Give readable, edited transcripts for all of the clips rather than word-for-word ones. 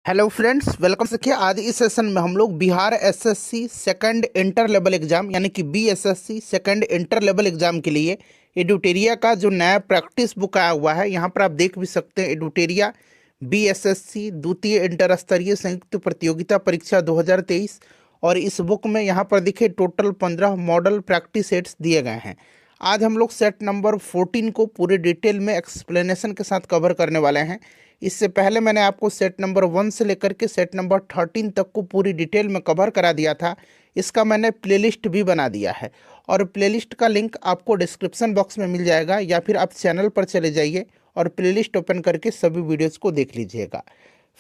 Hello friends, welcome. देखिए, आज इस सेशन में हम लोग Bihar SSC second inter level exam यानी कि BSSC second inter level exam के लिए एडुटेरिया का जो नया प्रैक्टिस बुक आया हुआ है, यहाँ पर आप देख भी सकते हैं। एडुटेरिया बीएसएससी द्वितीय इंटर स्तरीय संयुक्त प्रतियोगिता परीक्षा 2023। और इस बुक में यहाँ पर देखिए टोटल 15 मॉडल प्रैक्टिस सेट्स दिए गए हैं। आज हम लोग सेट नंबर 14 को पूरे डिटेल में एक्सप्लेनेशन के साथ कवर करने वाले हैं। इससे पहले मैंने आपको सेट नंबर 1 से लेकर के सेट नंबर 13 तक को पूरी डिटेल में कवर करा दिया था। इसका मैंने प्लेलिस्ट भी बना दिया है और प्लेलिस्ट का लिंक आपको डिस्क्रिप्शन बॉक्स में मिल जाएगा, या फिर आप चैनल पर चले जाइए और प्लेलिस्ट ओपन करके सभी वीडियोज़ को देख लीजिएगा।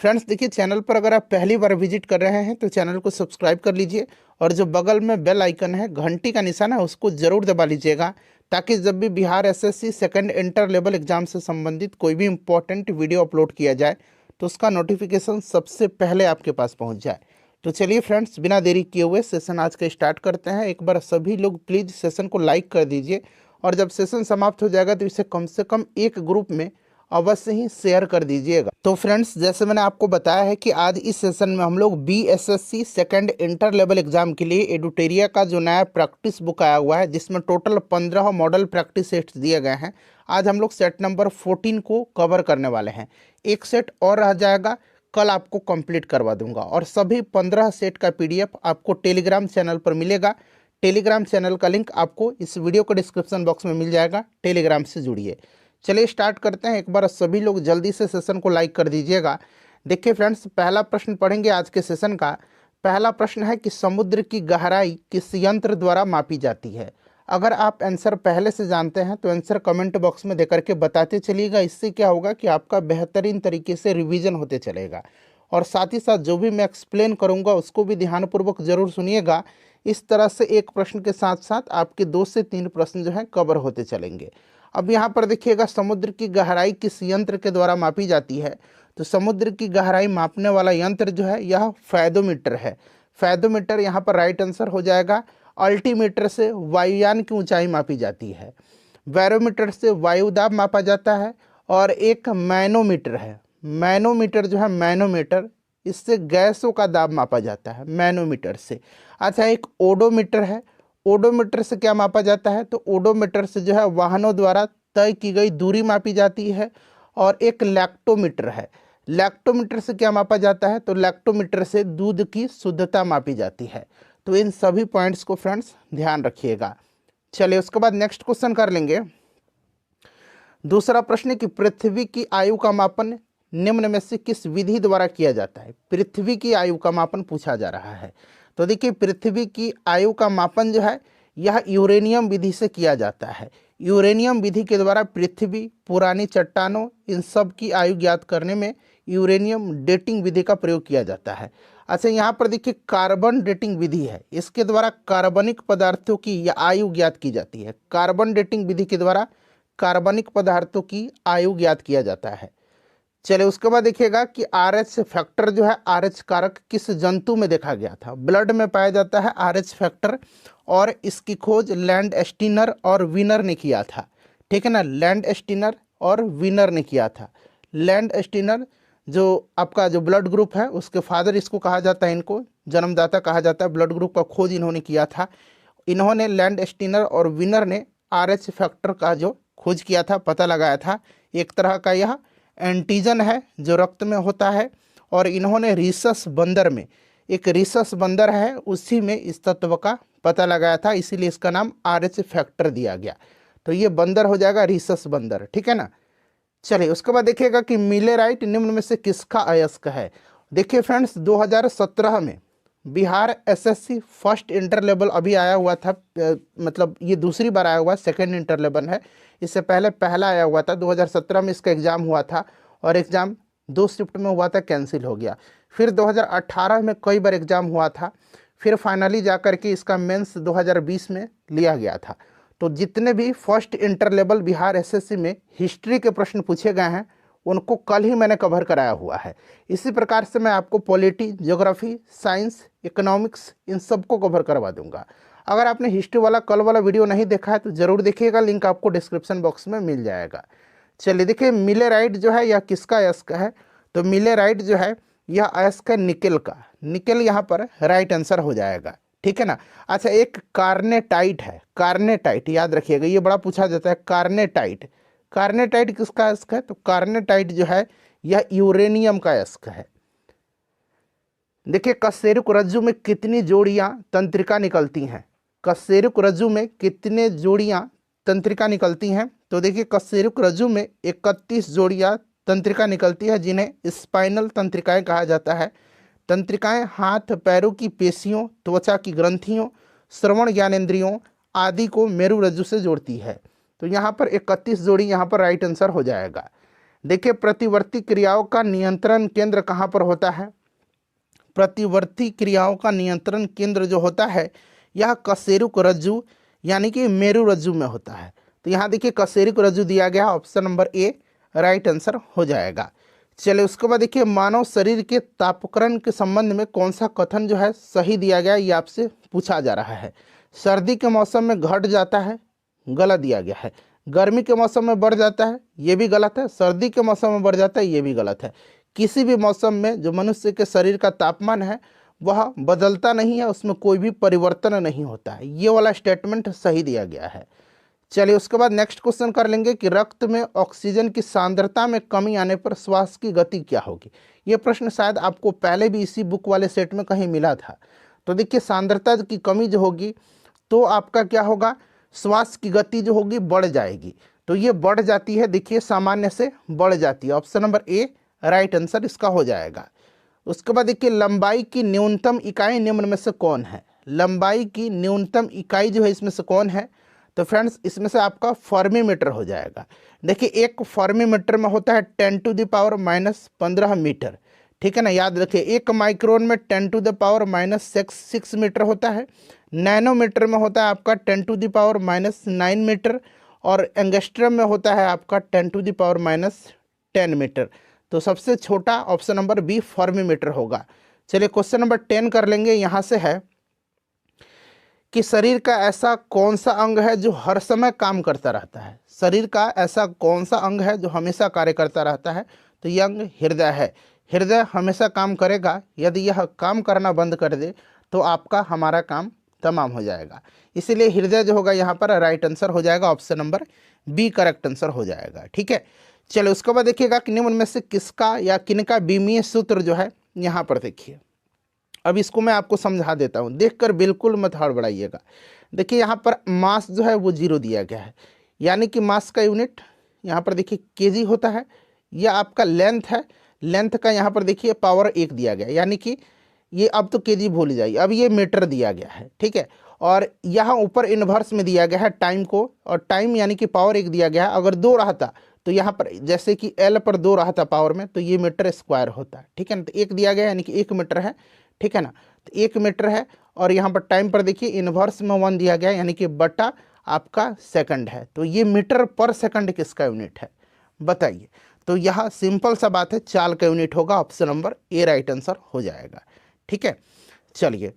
फ्रेंड्स देखिए, चैनल पर अगर आप पहली बार विजिट कर रहे हैं तो चैनल को सब्सक्राइब कर लीजिए और जो बगल में बेल आइकन है, घंटी का निशान है, उसको ज़रूर दबा लीजिएगा, ताकि जब भी Bihar SSC second inter level exam से संबंधित कोई भी इंपॉर्टेंट वीडियो अपलोड किया जाए तो उसका नोटिफिकेशन सबसे पहले आपके पास पहुंच जाए। तो चलिए फ्रेंड्स, बिना देरी किए हुए सेशन आज का स्टार्ट करते हैं। एक बार सभी लोग प्लीज़ सेशन को लाइक कर दीजिए और जब सेशन समाप्त हो जाएगा तो इसे कम से कम एक ग्रुप में अवश्य ही शेयर कर दीजिएगा। तो फ्रेंड्स, जैसे मैंने आपको बताया है कि आज इस सेशन में हम लोग BSSC second inter level exam के लिए एडुटेरिया का जो नया प्रैक्टिस बुक आया हुआ है, जिसमें टोटल 15 मॉडल प्रैक्टिस सेट्स दिए गए हैं, आज हम लोग सेट नंबर 14 को कवर करने वाले हैं। एक सेट और रह जाएगा, कल आपको कंप्लीट करवा दूंगा और सभी 15 सेट का पीडीएफ आपको टेलीग्राम चैनल पर मिलेगा। टेलीग्राम चैनल का लिंक आपको इस वीडियो के डिस्क्रिप्शन बॉक्स में मिल जाएगा। टेलीग्राम से जुड़िए। चलिए स्टार्ट करते हैं। एक बार सभी लोग जल्दी से सेशन को लाइक कर दीजिएगा। देखिए फ्रेंड्स, पहला प्रश्न पढ़ेंगे आज के सेशन का। पहला प्रश्न है कि समुद्र की गहराई किस यंत्र द्वारा मापी जाती है। अगर आप आंसर पहले से जानते हैं तो आंसर कमेंट बॉक्स में देकर के बताते चलिएगा। इससे क्या होगा कि आपका बेहतरीन तरीके से रिवीजन होते चलेगा और साथ ही साथ जो भी मैं एक्सप्लेन करूंगा उसको भी ध्यानपूर्वक जरूर सुनिएगा। इस तरह से एक प्रश्न के साथ साथ आपके 2 से 3 प्रश्न जो हैं कवर होते चलेंगे। अब यहाँ पर देखिएगा, समुद्र की गहराई किस यंत्र के द्वारा मापी जाती है। तो समुद्र की गहराई मापने वाला यंत्र जो है यह फैदोमीटर है। फैदोमीटर यहाँ पर राइट आंसर हो जाएगा। अल्टीमीटर से वायुयान की ऊंचाई मापी जाती है। बैरोमीटर से वायुदाब मापा जाता है और एक मैनोमीटर है। मैनोमीटर जो है, मैनोमीटर, इससे गैसों का दाब मापा जाता है मैनोमीटर से। अच्छा, एक ओडोमीटर है। ओडोमीटर से क्या मापा जाता है? तो ओडोमीटर से जो है वाहनों द्वारा तय की गई दूरी मापी जाती है। और एक लैक्टोमीटर है। लैक्टोमीटर से क्या मापा जाता है? तो लैक्टोमीटर से दूध की शुद्धता मापी जाती है। तो इन सभी पॉइंट्स को फ्रेंड्स ध्यान रखिएगा। चलिए उसके बाद नेक्स्ट क्वेश्चन कर लेंगे। दूसरा प्रश्न है कि पृथ्वी की आयु का मापन निम्न में से किस विधि द्वारा किया जाता है। पृथ्वी की आयु का मापन पूछा जा रहा है। तो देखिए, पृथ्वी की आयु का मापन जो है यह यूरेनियम विधि से किया जाता है। यूरेनियम विधि के द्वारा पृथ्वी, पुरानी चट्टानों, इन सब की आयु ज्ञात करने में यूरेनियम डेटिंग विधि का प्रयोग किया जाता है। अच्छा, यहाँ पर देखिए कार्बन डेटिंग विधि है। इसके द्वारा कार्बनिक पदार्थों की आयु ज्ञात की जाती है। कार्बन डेटिंग विधि के द्वारा कार्बनिक पदार्थों की आयु ज्ञात किया जाता है। चलिए उसके बाद देखिएगा कि आरएच फैक्टर जो है, आरएच कारक किस जंतु में देखा गया था। ब्लड में पाया जाता है आरएच फैक्टर और इसकी खोज लैंड स्टीनर और विनर ने किया था। ठीक है ना, लैंड स्टीनर और विनर ने किया था। लैंड स्टीनर जो आपका जो ब्लड ग्रुप है उसके फादर इसको कहा जाता है, इनको जन्मदाता कहा जाता है। ब्लड ग्रुप का खोज इन्होंने किया था। इन्होंने लैंड स्टीनर और विनर ने आरएच फैक्टर का जो खोज किया था, पता लगाया था। एक तरह का यह एंटीजन है जो रक्त में होता है। और इन्होंने रीसस बंदर में, एक रीसस बंदर है उसी में इस तत्व का पता लगाया था, इसीलिए इसका नाम आरएच फैक्टर दिया गया। तो ये बंदर हो जाएगा रीसस बंदर। ठीक है ना। चलिए उसके बाद देखिएगा कि मिलेराइट निम्न में से किसका अयस्क है। देखिए फ्रेंड्स, 2017 में Bihar SSC first inter level अभी आया हुआ था। मतलब ये दूसरी बार आया हुआ, सेकंड इंटर लेवल है। इससे पहले पहला आया हुआ था, 2017 में इसका एग्ज़ाम हुआ था और एग्ज़ाम 2 शिफ्ट में हुआ था, कैंसिल हो गया। फिर 2018 में कई बार एग्ज़ाम हुआ था। फिर फाइनली जा कर के इसका मेंस 2020 में लिया गया था। तो जितने भी first inter level Bihar SSC में हिस्ट्री के प्रश्न पूछे गए हैं उनको कल ही मैंने कवर कराया हुआ है। इसी प्रकार से मैं आपको पॉलिटी, ज्योग्राफी, साइंस, इकोनॉमिक्स, इन सबको कवर करवा दूंगा। अगर आपने हिस्ट्री वाला कल वाला वीडियो नहीं देखा है तो ज़रूर देखिएगा, लिंक आपको डिस्क्रिप्शन बॉक्स में मिल जाएगा। चलिए देखिए, मिलेराइट जो है यह किसका अयस्क है। तो मिलेराइट जो है यह अयस्क है निकेल का, निकेल यहाँ पर राइट आंसर हो जाएगा, ठीक है ना। अच्छा, एक कार्नेटाइट है, कार्नेटाइट याद रखिएगा, ये बड़ा पूछा जाता है। कार्नेटाइट, कार्नेटाइट किसका अयस्क है? तो कार्नेटाइट जो है यह यूरेनियम का अयस्क है। देखिए कशेरुक रज्जु में कितनी जोड़ियां तंत्रिका निकलती हैं? कशेरुक रज्जु में कितने जोड़ियां तंत्रिका निकलती हैं? तो देखिए कशेरुक रज्जु में 31 जोड़ियां तंत्रिका निकलती है, जिन्हें स्पाइनल तंत्रिकाएं कहा जाता है। तंत्रिकाएं हाथ पैरों की पेशियों, त्वचा की ग्रंथियों, श्रवण ज्ञानेंद्रियों आदि को मेरु रज्जु से जोड़ती है। तो यहाँ पर 31 जोड़ी यहाँ पर राइट आंसर हो जाएगा। देखिए प्रतिवर्ती क्रियाओं का नियंत्रण केंद्र कहाँ पर होता है? प्रतिवर्ती क्रियाओं का नियंत्रण केंद्र जो होता है यह कशेरुक रज्जु यानी कि मेरु रज्जु में होता है। तो यहाँ देखिए कशेरुक रज्जु दिया गया, option number A right answer हो जाएगा। चलिए उसके बाद देखिए मानव शरीर के तापकरण के संबंध में कौन सा कथन जो है सही दिया गया, ये आपसे पूछा जा रहा है। सर्दी के मौसम में घट जाता है, गलत दिया गया है। गर्मी के मौसम में बढ़ जाता है, ये भी गलत है। सर्दी के मौसम में बढ़ जाता है, ये भी गलत है। किसी भी मौसम में जो मनुष्य के शरीर का तापमान है वह बदलता नहीं है, उसमें कोई भी परिवर्तन नहीं होता है, ये वाला स्टेटमेंट सही दिया गया है। चलिए उसके बाद नेक्स्ट क्वेश्चन कर लेंगे कि रक्त में ऑक्सीजन की सांद्रता में कमी आने पर श्वास की गति क्या होगी। ये प्रश्न शायद आपको पहले भी इसी बुक वाले सेट में कहीं मिला था। तो देखिए सांद्रता की कमी जो होगी तो आपका क्या होगा, श्वास की गति जो होगी बढ़ जाएगी। तो ये बढ़ जाती है, देखिए सामान्य से बढ़ जाती है, option number A right answer इसका हो जाएगा। उसके बाद देखिए लंबाई की न्यूनतम इकाई निम्न में से कौन है? लंबाई की न्यूनतम इकाई जो है इसमें से कौन है? तो फ्रेंड्स इसमें से आपका फॉर्मीमीटर हो जाएगा। देखिए एक फॉर्मीमीटर में होता है 10⁻⁻15 मीटर, ठीक है ना। याद रखिए एक माइक्रोन में 10⁻⁻6 मीटर होता है, नैनोमीटर में होता है आपका 10⁻⁻9 मीटर, और एंगस्ट्रम में होता है आपका 10⁻10 मीटर। तो सबसे छोटा ऑप्शन नंबर बी फॉर्मीमीटर होगा। चलिए क्वेश्चन नंबर 10 कर लेंगे। यहाँ से है कि शरीर का ऐसा कौन सा अंग है जो हर समय काम करता रहता है? शरीर का ऐसा कौन सा अंग है जो हमेशा कार्य करता रहता है? तो यह अंग हृदय है। हृदय हमेशा काम करेगा, यदि यह काम करना बंद कर दे तो आपका हमारा काम तमाम हो जाएगा। इसीलिए हृदय जो होगा यहाँ पर राइट आंसर हो जाएगा, option number B correct answer हो जाएगा, ठीक है। चलो उसके बाद देखिएगा कि निम्न में से किसका या किनका बीमीय सूत्र जो है यहाँ पर देखिए। अब इसको मैं आपको समझा देता हूँ, देखकर बिल्कुल मत हड़बड़ाइएगा। देखिए यहाँ पर मास जो है वो 0 दिया गया है, यानी कि मास का यूनिट यहाँ पर देखिए केजी होता है। यह आपका लेंथ है, लेंथ का यहाँ पर देखिए पावर 1 दिया गया है, यानी कि ये अब तो केजी भूल जाइए, अब ये मीटर दिया गया है, ठीक है। और यहाँ ऊपर इन्वर्स में दिया गया है टाइम को, और टाइम यानी कि पावर 1 दिया गया है। अगर 2 रहा था तो यहाँ पर जैसे कि एल पर 2 रहा था पावर में, तो ये मीटर स्क्वायर होता है, ठीक है ना। तो 1 दिया गया यानी कि 1 मीटर है, ठीक है ना। तो 1 मीटर है, और यहाँ पर टाइम पर देखिए इन्वर्स में 1 दिया गया यानी कि बटा आपका सेकंड है। तो ये मीटर पर सेकंड किसका यूनिट है बताइए? तो यह सिंपल सा बात है, चाल का यूनिट होगा, option number A right answer हो जाएगा, ठीक है। चलिए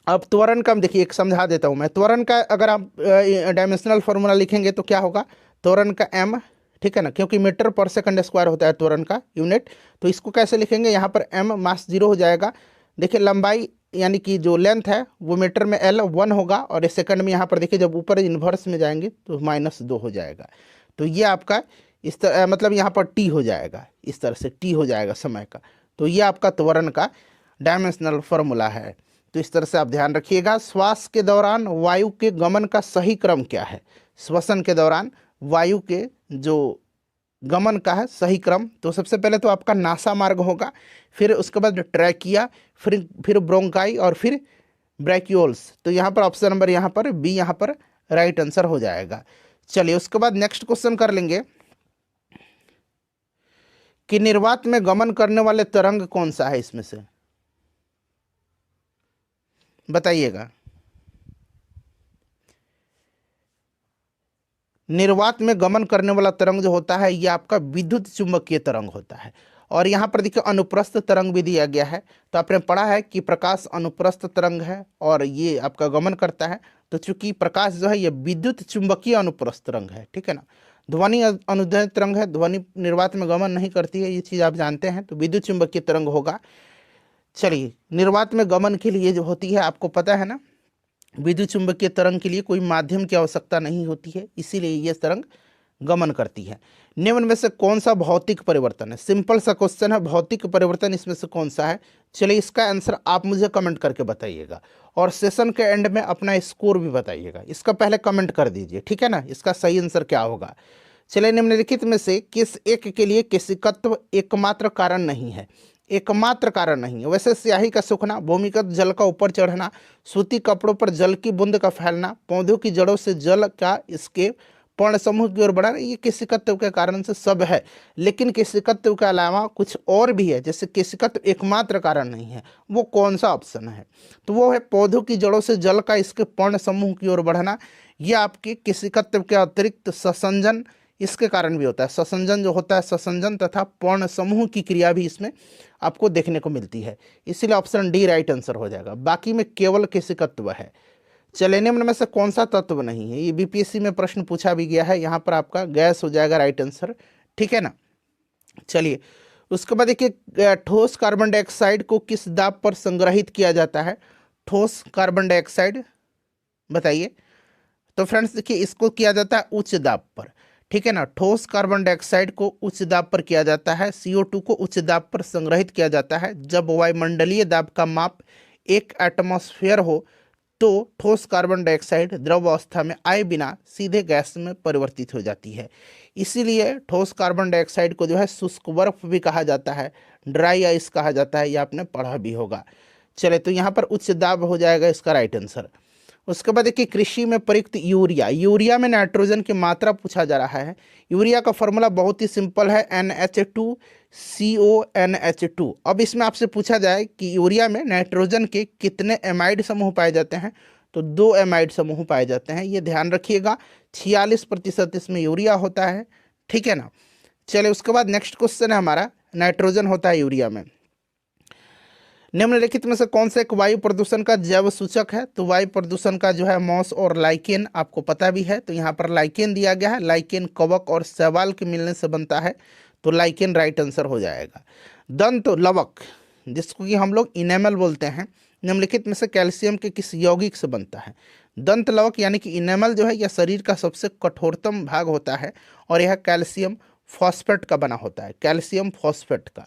अब त्वरण का देखिए एक समझा देता हूँ मैं। त्वरण का अगर आप डायमेंशनल फार्मूला लिखेंगे तो क्या होगा, त्वरण का एम, ठीक है ना, क्योंकि मीटर पर सेकंड स्क्वायर होता है त्वरण का यूनिट। तो इसको कैसे लिखेंगे, यहाँ पर एम मास 0 हो जाएगा। देखिए लंबाई यानी कि जो लेंथ है वो मीटर में एल 1 होगा, और इस सेकंड में यहाँ पर देखिए जब ऊपर इन्वर्स में जाएंगे तो -2 हो जाएगा। तो ये आपका इस तरह मतलब यहाँ पर टी हो जाएगा, इस तरह से टी हो जाएगा समय का। तो ये आपका त्वरण का डायमेंशनल फार्मूला है। तो इस तरह से आप ध्यान रखिएगा। श्वास के दौरान वायु के गमन का सही क्रम क्या है? श्वसन के दौरान वायु के जो गमन का है सही क्रम, तो सबसे पहले तो आपका नासा मार्ग होगा, फिर उसके बाद ट्रैकिया, फिर ब्रोंकाई, और फिर ब्रैक्यूल्स। तो यहाँ पर ऑप्शन नंबर यहाँ पर बी यहाँ पर राइट आंसर हो जाएगा। चलिए उसके बाद नेक्स्ट क्वेश्चन कर लेंगे कि निर्वात में गमन करने वाले तरंग कौन सा है इसमें से, बताइएगा। निर्वात में गमन करने वाला तरंग जो होता है ये आपका विद्युत चुंबकीय तरंग होता है। और यहाँ पर देखिए अनुप्रस्थ तरंग भी दिया गया है। तो आपने पढ़ा है कि प्रकाश अनुप्रस्थ तरंग है और ये आपका गमन करता है। तो चूंकि प्रकाश जो है ये विद्युत चुंबकीय अनुप्रस्थ तरंग है, ठीक है ना। ध्वनि अनुदैर्ध्य तरंग है, ध्वनि निर्वात में गमन नहीं करती है, ये चीज आप जानते हैं, तो विद्युत चुंबकीय तरंग होगा। चलिए, निर्वात में गमन के लिए जो होती है आपको पता है ना, विद्युत चुंबकीय तरंग के लिए कोई माध्यम की आवश्यकता नहीं होती है, इसीलिए ये तरंग गमन करती है। निम्न में से कौन सा भौतिक परिवर्तन है? सिंपल सा क्वेश्चन है, भौतिक परिवर्तन इसमें से कौन सा है? चलिए, इसका आंसर आप मुझे कमेंट करके बताइएगा और सेशन के एंड में अपना स्कोर भी बताइएगा। इसका पहले कमेंट कर दीजिए, ठीक है ना, इसका सही आंसर क्या होगा। चलिए, निम्नलिखित में से किस एक के लिए केशिकत्व एकमात्र कारण नहीं है? एकमात्र कारण नहीं है। वैसे स्याही का सूखना, भूमिगत जल का ऊपर चढ़ना, सूती कपड़ों पर जल की बूंद का फैलना, पौधों की जड़ों से जल का इसके पर्ण समूह की ओर बढ़ाना, ये केशिकत्व के कारण से सब है। लेकिन केशिकत्व के अलावा कुछ और भी है, जैसे केशिकत्व एकमात्र कारण नहीं है, वो कौन सा ऑप्शन है? तो वो है पौधों की जड़ों से जल का इसके पर्ण समूह की ओर बढ़ना। ये आपके केशिकत्व के अतिरिक्त ससंजन इसके कारण भी होता है। ससंजन जो होता है, ससंजन तथा पर्ण समूह की क्रिया भी इसमें आपको देखने को मिलती है, इसीलिए ऑप्शन डी राइट आंसर हो जाएगा। बाकी में केवल केशिकत्व है। चलिए, निम्न में से कौन सा तत्व नहीं है? ये बीपीएससी में प्रश्न पूछा भी गया है, यहाँ पर आपका गैस हो जाएगा राइट आंसर, ठीक है ना। चलिए, उसके बाद देखिए, ठोस कार्बन डाइऑक्साइड को किस दाब पर संग्रहित किया जाता है? ठोस कार्बन डाइऑक्साइड बताइए। तो फ्रेंड्स देखिए, इसको किया जाता है उच्च दाब पर, ठीक है ना। ठोस कार्बन डाइऑक्साइड को उच्च दाब पर किया जाता है, CO2 को उच्च दाब पर संग्रहित किया जाता है। जब वायुमंडलीय दाब का माप 1 एटमॉस्फेयर हो तो ठोस कार्बन डाइऑक्साइड द्रव अवस्था में आए बिना सीधे गैस में परिवर्तित हो जाती है। इसीलिए ठोस कार्बन डाइऑक्साइड को जो है शुष्क बर्फ भी कहा जाता है, ड्राई आइस कहा जाता है, ये आपने पढ़ा भी होगा। चले, तो यहाँ पर उच्च दाब हो जाएगा इसका राइट आंसर। उसके बाद देखिए, कृषि में प्रयुक्त यूरिया, यूरिया में नाइट्रोजन की मात्रा पूछा जा रहा है। यूरिया का फॉर्मूला बहुत ही सिंपल है, NH2CONH2। अब इसमें आपसे पूछा जाए कि यूरिया में नाइट्रोजन के कितने एमाइड समूह पाए जाते हैं, तो 2 एमाइड समूह पाए जाते हैं, ये ध्यान रखिएगा। 46% इसमें यूरिया होता है, ठीक है ना। चलिए, उसके बाद नेक्स्ट क्वेश्चन है हमारा, नाइट्रोजन होता है यूरिया में। निम्नलिखित में से कौन सा एक वायु प्रदूषण का जैव सूचक है? तो वायु प्रदूषण का जो है मॉस और लाइकेन आपको पता भी है, तो यहाँ पर लाइकेन दिया गया है। लाइकेन कवक और शैवाल के मिलने से बनता है, तो लाइकेन राइट आंसर हो जाएगा। दंत लवक, जिसको कि हम लोग इनेमल बोलते हैं, निम्नलिखित में से कैल्शियम के किस यौगिक से बनता है? दंत लवक यानी कि इनेमल जो है यह शरीर का सबसे कठोरतम भाग होता है और यह कैल्शियम फॉस्फेट का बना होता है, कैल्शियम फॉस्फेट का।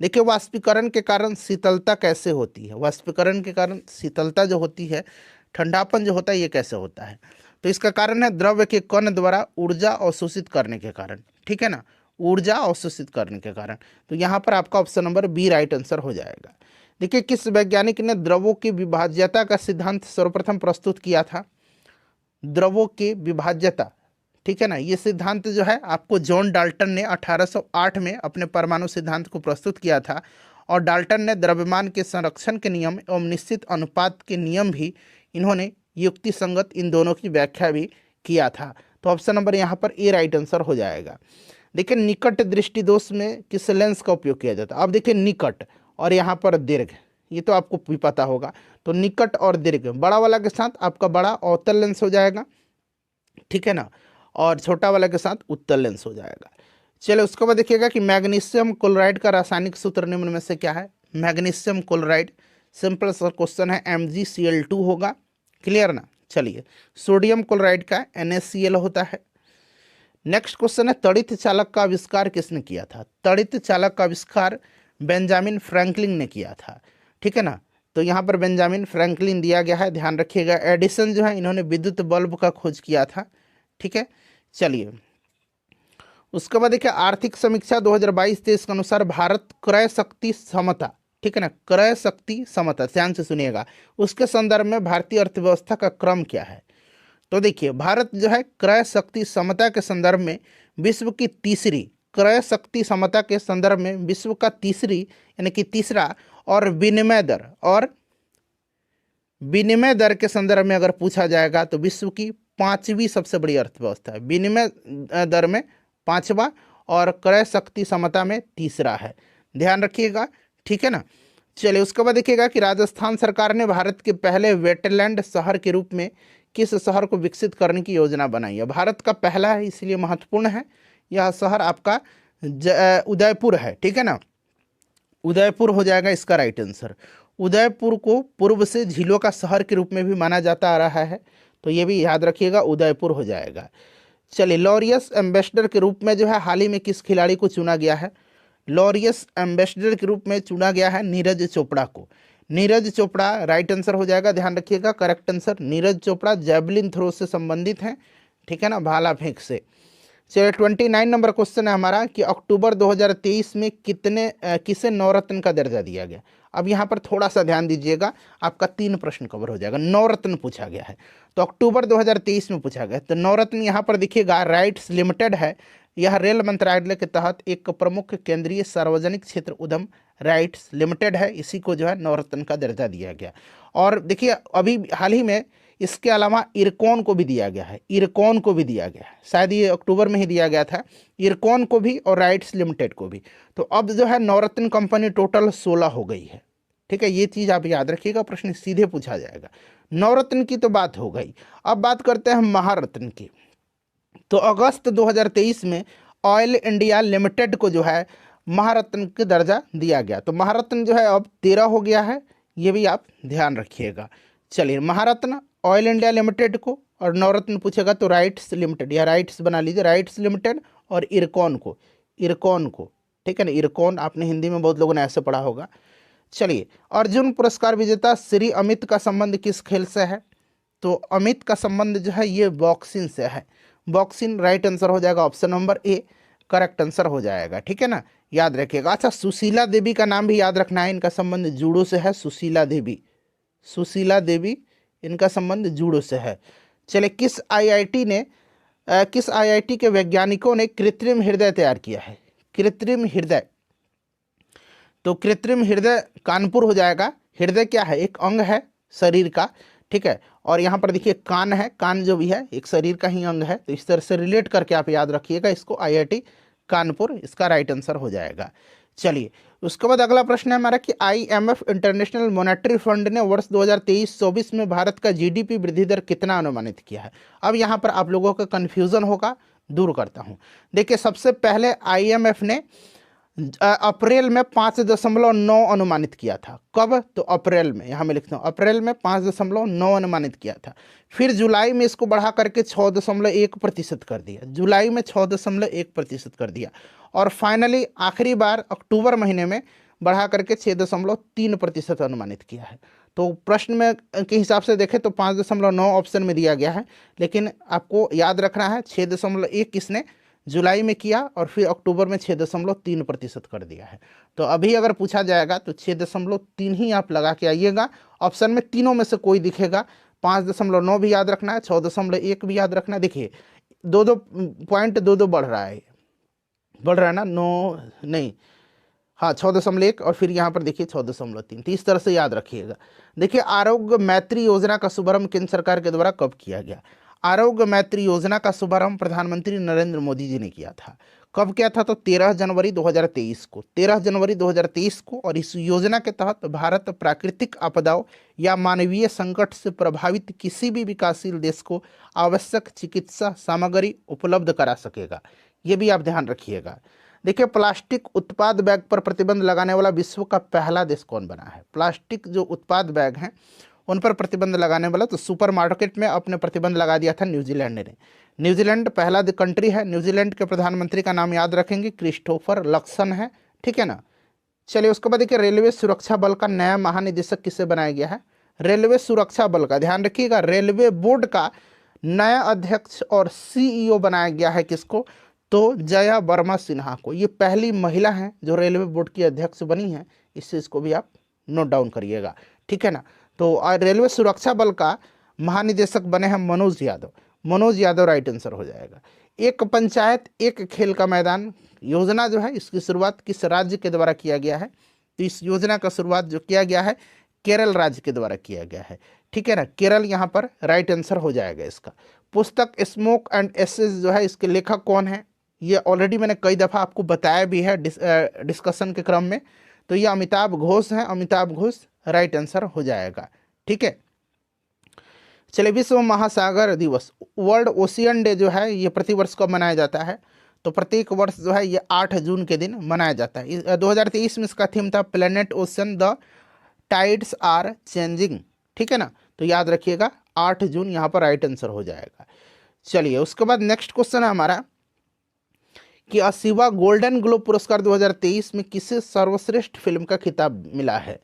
देखिए, वाष्पीकरण के कारण शीतलता कैसे होती है? वाष्पीकरण के कारण शीतलता जो होती है, ठंडापन जो होता है, ये कैसे होता है? तो इसका कारण है द्रव्य के कण द्वारा ऊर्जा अवशोषित करने के कारण, ठीक है ना, ऊर्जा अवशोषित करने के कारण। तो यहाँ पर आपका option number B right answer हो जाएगा। देखिए, किस वैज्ञानिक ने द्रवों की विभाज्यता का सिद्धांत सर्वप्रथम प्रस्तुत किया था? द्रवों की विभाज्यता, ठीक है ना, ये सिद्धांत जो है आपको जॉन डाल्टन ने 1808 में अपने परमाणु सिद्धांत को प्रस्तुत किया था। और डाल्टन ने द्रव्यमान के संरक्षण के नियम एवं निश्चित अनुपात के नियम भी इन्होंने युक्ति संगत इन दोनों की व्याख्या भी किया था। तो ऑप्शन नंबर यहाँ पर ए राइट आंसर हो जाएगा। देखिए, निकट दृष्टि दोष में किस लेंस का उपयोग किया जाता है? अब देखिए, निकट और यहाँ पर दीर्घ, ये तो आपको भी पता होगा। तो निकट और दीर्घ, बड़ा वाला के साथ आपका बड़ा अवतल लेंस हो जाएगा, ठीक है ना, और छोटा वाला के साथ उत्तल लेंस हो जाएगा। चलिए, उसके बाद देखिएगा कि मैग्नीशियम क्लोराइड का रासायनिक सूत्र निम्न में से क्या है? मैग्नीशियम क्लोराइड, सिंपल सा क्वेश्चन है, MgCl2 होगा, क्लियर ना। चलिए, सोडियम क्लोराइड का NaCl होता है। नेक्स्ट क्वेश्चन है, तड़ित चालक का आविष्कार किसने किया था? तड़ित चालक का आविष्कार बेंजामिन फ्रैंकलिन ने किया था, ठीक है ना। तो यहाँ पर बेंजामिन फ्रैंकलिन दिया गया है, ध्यान रखिएगा। एडिसन जो है, इन्होंने विद्युत बल्ब का खोज किया था, ठीक है। चलिए, उसके बाद देखिए, आर्थिक समीक्षा 2022-23 के अनुसार भारत क्रय शक्ति समता, ठीक है ना, क्रय शक्ति समता, ध्यान से सुनिएगा, उसके संदर्भ में भारतीय अर्थव्यवस्था का क्रम क्या है? तो देखिए, भारत जो है क्रय शक्ति समता के संदर्भ में विश्व की तीसरी, क्रय शक्ति समता के संदर्भ में विश्व का तीसरी यानी कि तीसरा, और विनिमय दर के संदर्भ में अगर पूछा जाएगा तो विश्व की 5वीं सबसे बड़ी अर्थव्यवस्था है। विनिमय दर में 5वां और क्रय शक्ति समता में तीसरा है, ध्यान रखिएगा, ठीक है ना। चलिए, उसके बाद देखिएगा कि राजस्थान सरकार ने भारत के पहले वेटलैंड शहर के रूप में किस शहर को विकसित करने की योजना बनाई है? भारत का पहला है इसलिए महत्वपूर्ण है। यह शहर आपका उदयपुर है, ठीक है ना, उदयपुर हो जाएगा इसका राइट आंसर। उदयपुर को पूर्व से झीलों का शहर के रूप में भी माना जाता आ रहा है, तो ये भी याद रखिएगा, उदयपुर हो जाएगा। चलिए, लॉरियस एम्बेसडर के रूप में जो है हाल ही में किस खिलाड़ी को चुना गया है? लॉरियस एम्बेसडर के रूप में चुना गया है नीरज चोपड़ा को। नीरज चोपड़ा राइट आंसर हो जाएगा, ध्यान रखिएगा, correct answer. Neeraj Chopra javelin throw से संबंधित हैं, ठीक है ना, भाला फेंक से। चलिए, 29 नंबर क्वेश्चन है हमारा कि अक्टूबर 2023 में किसे नवरत्न का दर्जा दिया गया? अब यहाँ पर थोड़ा सा ध्यान दीजिएगा, आपका 3 प्रश्न कवर हो जाएगा। नवरत्न पूछा गया है, तो अक्टूबर 2023 में पूछा गया, तो नवरत्न यहाँ पर देखिएगा राइट्स लिमिटेड है। यह रेल मंत्रालय के तहत एक प्रमुख केंद्रीय सार्वजनिक क्षेत्र उद्यम राइट्स लिमिटेड है, इसी को जो है नवरत्न का दर्जा दिया गया। और देखिए, अभी हाल ही में इसके अलावा इरकॉन को भी दिया गया है, इरकॉन को भी दिया गया है, शायद ये अक्टूबर में ही दिया गया था, इरकॉन को भी और राइट्स लिमिटेड को भी। तो अब जो है नवरत्न कंपनी टोटल 16 हो गई है, ठीक है, ये चीज़ आप याद रखिएगा, प्रश्न सीधे पूछा जाएगा। नवरत्न की तो बात हो गई, अब बात करते हैं महारत्न की। तो अगस्त 2023 में ऑयल इंडिया लिमिटेड को जो है महारत्न का दर्जा दिया गया, तो महारत्न जो है अब 13 हो गया है, ये भी आप ध्यान रखिएगा। चलिए, महारत्न, ऑयल इंडिया लिमिटेड को, और नवरत्न पूछेगा तो राइट्स लिमिटेड, या राइट्स बना लीजिए, राइट्स लिमिटेड और इरकॉन को, इरकॉन को, ठीक है ना, इरकॉन आपने हिंदी में बहुत लोगों ने ऐसे पढ़ा होगा। चलिए, अर्जुन पुरस्कार विजेता श्री अमित का संबंध किस खेल से है? तो अमित का संबंध जो है ये बॉक्सिंग से है, बॉक्सिंग राइट आंसर हो जाएगा, option number A correct answer हो जाएगा, ठीक है ना, याद रखिएगा। अच्छा, सुशीला देवी का नाम भी याद रखना है, इनका संबंध जूडो से है, सुशीला देवी, सुशीला देवी, इनका संबंध जूडो से है। चले, किस आईआईटी के वैज्ञानिकों ने कृत्रिम हृदय तैयार किया है? कृत्रिम हृदय, तो कृत्रिम हृदय कानपुर हो जाएगा। हृदय क्या है? एक अंग है शरीर का, ठीक है, और यहाँ पर देखिए कान है, कान जो भी है एक शरीर का ही अंग है, तो इस तरह से रिलेट करके आप याद रखिएगा इसको, आईआईटी कानपुर इसका राइट आंसर हो जाएगा। चलिए, उसके बाद अगला प्रश्न है हमारा कि आईएमएफ इंटरनेशनल मॉनेटरी फंड ने वर्ष 2023-24 में भारत का जीडीपी वृद्धि दर कितना अनुमानित किया है? अब यहाँ पर आप लोगों का कन्फ्यूज़न होगा, दूर करता हूँ। देखिए, सबसे पहले आईएमएफ ने अप्रैल में 5.9 अनुमानित किया था। कब? तो अप्रैल में, यहाँ मैं लिखता हूँ, अप्रैल में 5.9 अनुमानित किया था। फिर जुलाई में इसको बढ़ा करके 6.1% कर दिया, जुलाई में 6.1% कर दिया, और फाइनली आखिरी बार अक्टूबर महीने में बढ़ा करके 6.3% अनुमानित किया है। तो प्रश्न में के हिसाब से देखें तो 5.9 ऑप्शन में दिया गया है, लेकिन आपको याद रखना है 6.1 किसने जुलाई में किया, और फिर अक्टूबर में 6.3% कर दिया है। तो अभी अगर पूछा जाएगा तो 6.3 ही आप लगा के आइएगा, ऑप्शन में तीनों में से कोई दिखेगा। 5.9 भी याद रखना है, 6.1 भी याद रखना है। देखिए, 2-2 पॉइंट 2-2 बढ़ रहा है, बढ़ रहा है ना, 9 नहीं, हाँ 6.1, और फिर यहाँ पर देखिए 6.3, तो इस तरह से याद रखिएगा। देखिए, आरोग्य मैत्री योजना का शुभारंभ केंद्र सरकार के द्वारा कब किया गया? आरोग्य मैत्री योजना का शुभारंभ प्रधानमंत्री नरेंद्र मोदी जी ने किया था। कब किया था? तो 13 जनवरी 2023 को, 13 जनवरी 2023 को। और इस योजना के तहत भारत प्राकृतिक आपदाओं या मानवीय संकट से प्रभावित किसी भी विकासशील देश को आवश्यक चिकित्सा सामग्री उपलब्ध करा सकेगा, ये भी आप ध्यान रखिएगा। देखिए, प्लास्टिक उत्पाद बैग पर प्रतिबंध लगाने वाला विश्व का पहला देश कौन बना है? प्लास्टिक जो उत्पाद बैग हैं उन पर प्रतिबंध लगाने वाला, तो सुपर मार्केट में अपने प्रतिबंध लगा दिया था न्यूजीलैंड ने। न्यूजीलैंड पहला कंट्री है। न्यूजीलैंड के प्रधानमंत्री का नाम याद रखेंगे, क्रिस्टोफर लक्सन है, ठीक है ना। चलिए, उसके बाद देखिए, रेलवे सुरक्षा बल का नया महानिदेशक किसे बनाया गया है? रेलवे सुरक्षा बल का, ध्यान रखिएगा, रेलवे बोर्ड का नया अध्यक्ष और सीईओ बनाया गया है किसको? तो जया वर्मा सिन्हा को। ये पहली महिला हैं जो रेलवे बोर्ड की अध्यक्ष बनी है, इस चीज़ को भी आप नोट डाउन करिएगा, ठीक है ना। तो रेलवे सुरक्षा बल का महानिदेशक बने हैं मनोज यादव, मनोज यादव राइट आंसर हो जाएगा। एक पंचायत एक खेल का मैदान योजना जो है, इसकी शुरुआत किस राज्य के द्वारा किया गया है? तो इस योजना का शुरुआत जो किया गया है केरल राज्य के द्वारा किया गया है, ठीक है ना, केरल यहाँ पर राइट आंसर हो जाएगा इसका। पुस्तक स्मोक एंड एसेस जो है, इसके लेखक कौन है? ये ऑलरेडी मैंने कई दफ़ा आपको बताया भी है डिस्कशन के क्रम में, तो ये अमिताभ घोष हैं, अमिताभ घोष राइट आंसर हो जाएगा, ठीक है। चलिए, विश्व महासागर दिवस, वर्ल्ड ओशियन डे जो है ये प्रतिवर्ष कब मनाया जाता है? तो प्रत्येक वर्ष जो है ये 8 जून के दिन मनाया जाता है। 2023 में इसका थीम था planet ocean the tides are changing, ठीक है ना, तो याद रखिएगा 8 जून यहाँ पर राइट आंसर हो जाएगा। चलिए, उसके बाद नेक्स्ट क्वेश्चन है हमारा कि 80वां गोल्डन ग्लोब पुरस्कार 2023 में किसे सर्वश्रेष्ठ फिल्म का खिताब मिला है?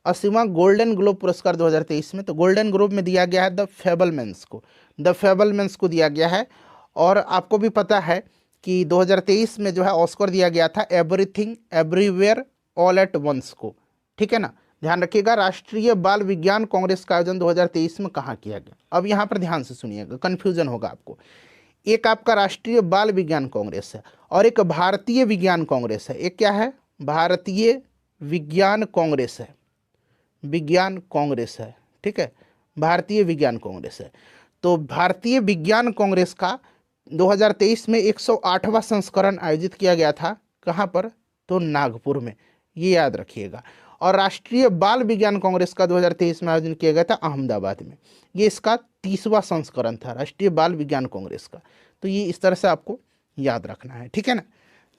80वां गोल्डन ग्लोब पुरस्कार 2023 में, तो गोल्डन ग्लोब में दिया गया है द फेबलमैन्स को, द फेबलमैन्स को दिया गया है। और आपको भी पता है कि 2023 में जो है ऑस्कर दिया गया था everything everywhere all at once को, ठीक है ना। ध्यान रखिएगा, राष्ट्रीय बाल विज्ञान कांग्रेस का आयोजन 2023 में कहाँ किया गया? अब यहाँ पर ध्यान से सुनिएगा, कन्फ्यूजन होगा आपको। एक आपका राष्ट्रीय बाल विज्ञान कांग्रेस है और एक भारतीय विज्ञान कांग्रेस है। एक क्या है? भारतीय विज्ञान कांग्रेस है, विज्ञान कांग्रेस है, ठीक है, भारतीय विज्ञान कांग्रेस है। तो भारतीय विज्ञान कांग्रेस का 2023 में 108वां संस्करण आयोजित किया गया था। कहाँ पर? तो नागपुर में, ये याद रखिएगा। और राष्ट्रीय बाल विज्ञान कांग्रेस का 2023 में आयोजन किया गया था अहमदाबाद में। ये इसका 30वां संस्करण था राष्ट्रीय बाल विज्ञान कांग्रेस का। तो ये इस तरह से आपको याद रखना है, ठीक है ना।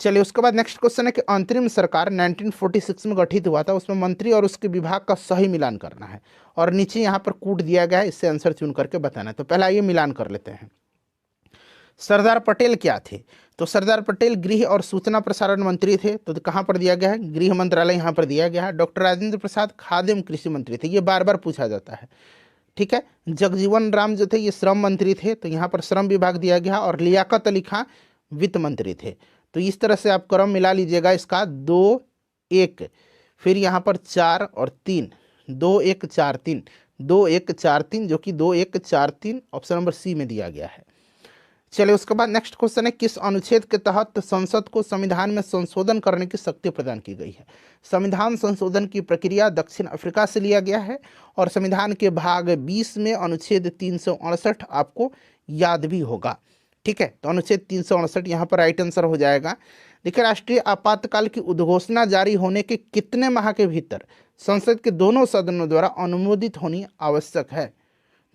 चलिए, उसके बाद नेक्स्ट क्वेश्चन है कि अंतरिम सरकार 1946 में गठित हुआ था, उसमें मंत्री और उसके विभाग का सही मिलान करना है। और नीचे यहाँ पर कूट दिया गया है, इससे आंसर चुन करके बताना है। तो पहला ये मिलान कर लेते हैं। सरदार पटेल क्या थे? तो सरदार पटेल गृह और सूचना प्रसारण मंत्री थे। तो कहाँ पर दिया गया है? गृह मंत्रालय यहाँ पर दिया गया है। डॉक्टर राजेंद्र प्रसाद खाद्य एवं कृषि मंत्री थे, ये बार बार पूछा जाता है, ठीक है। जगजीवन राम जो थे ये श्रम मंत्री थे, तो यहाँ पर श्रम विभाग दिया गया। और लियाकत अली खां वित्त मंत्री थे। तो इस तरह से आप क्रम मिला लीजिएगा इसका 2 1, फिर यहाँ पर 4 और 3, 2 1 4 3, 2 1 4 3, जो कि 2 1 4 3 ऑप्शन नंबर सी में दिया गया है। चलिए, उसके बाद नेक्स्ट क्वेश्चन है किस अनुच्छेद के तहत संसद को संविधान में संशोधन करने की शक्ति प्रदान की गई है? संविधान संशोधन की प्रक्रिया दक्षिण अफ्रीका से लिया गया है और संविधान के भाग 20 में अनुच्छेद 368 आपको याद भी होगा, ठीक है। तो अनुच्छेद 368 यहाँ पर राइट आंसर हो जाएगा। देखिए, राष्ट्रीय आपातकाल की उद्घोषणा जारी होने के कितने माह के भीतर संसद के दोनों सदनों द्वारा अनुमोदित होनी आवश्यक है?